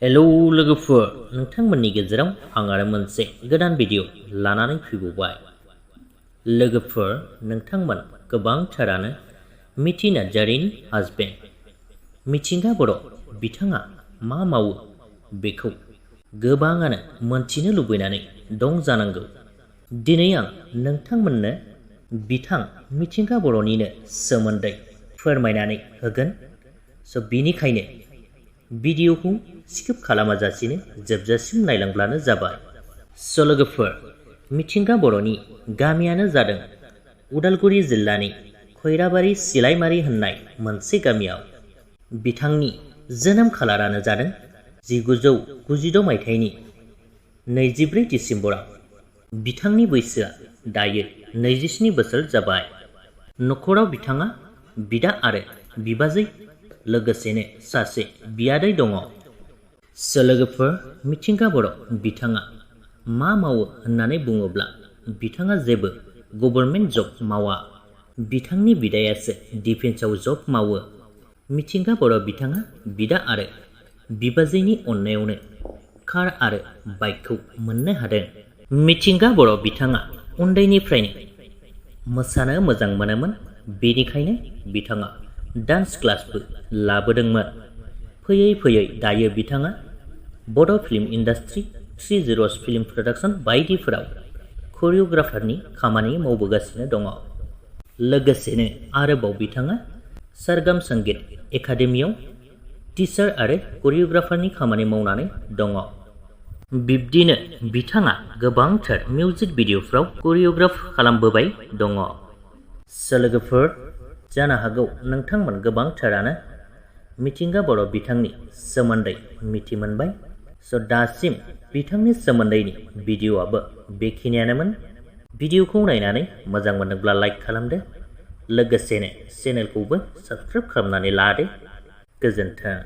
Hello लोगोफोर, नोंथांमोननि गेजेराव आं आरो मोनसे गोदान भिडिअ लानानै फैबावबाय। लोगोफोर, नोंथांमोन गोबांथारानो मिथि नार्जारीनि हासबेन्ड मिथिंगा बर' बिथाङा मा मावो बेखौ गोबाङानो मोनथिनो लुबैनानै दं जानांगौ। दिनै आं नोंथांमोननो बिथां मिथिंगा बर'निनो सोमोन्दै फोरमायनानै होगोन। बिनिखायनो भिडिअखौ स्किप खालामाजासिनो जोबजासिम नायलांब्लानो जाबाय। लोगोफोर, मिथिंगा बर'नि गामियानो जादों उदालगुरि जिल्लानि खैराबारि सिलायमारि होननाय मोनसे गामियाव। बिथांनि जोनोम खालारानो जादों 1996 मायथाइनि 24 डिसेम्बराव। बिथांनि बैसोआ दायो 27 बोसोर जाबाय। नखराव बिथाङा बिदा आरो बिबाजै लोगोसेनो सासे बियादै दङ। लोगोफोर, मिथिंगा बर' बिथाङा मा मावो होननानै बुङोब्ला बिथाङा जेबो गभर्नमेन्ट जब मावा। बिथांनि बिदायासो डिफेन्सआव जब मावो। मिथिंगा बर' बिथाङा बिदा आरो बिबाजैनि अननायावनो कार आरो बाइकखौ मोननो हादों। मिथिंगा बर' बिथाङा उन्दैनिफ्रायनो मोसानो मोजां मोनोमोन, बेनिखायनो बिथाङा डान्स क्लासबो लाबोदोंमोन। फैयै फैयै दायो बिथाङा BodoFlim industry, 3 Zeros film production बायदिफोराव करिय'ग्राफारनि खामानि मावबोगासिनो दङ। लोगोसेनो आरोबाव बिथाङा सरगम संगीत एकाडेमियाव टिचार आरो करिय'ग्राफारनि खामानि मावनानै दङ। बिब्दिनो बिथाङा गोबांथार मिउजिक भिडिअफ्राव करिय'ग्राफ खालामबोबाय दङ। लोगोफोर, जानो हागौ नोंथांमोन गोबांथारानो मिथिंगा बर' बिथांनि सोमोन्दै मिथि मोनबाय। दासिम बिथांनि सोमोन्दैनि भिडिअआबो बेखिनियानोमोन। भिडिअखौ नायनानै मोजां मोनोब्ला लाइक खालामदो, लोगोसेनो चेनेलखौबो साबस्क्राइब खालामनानै लादो। गोजोन्थों।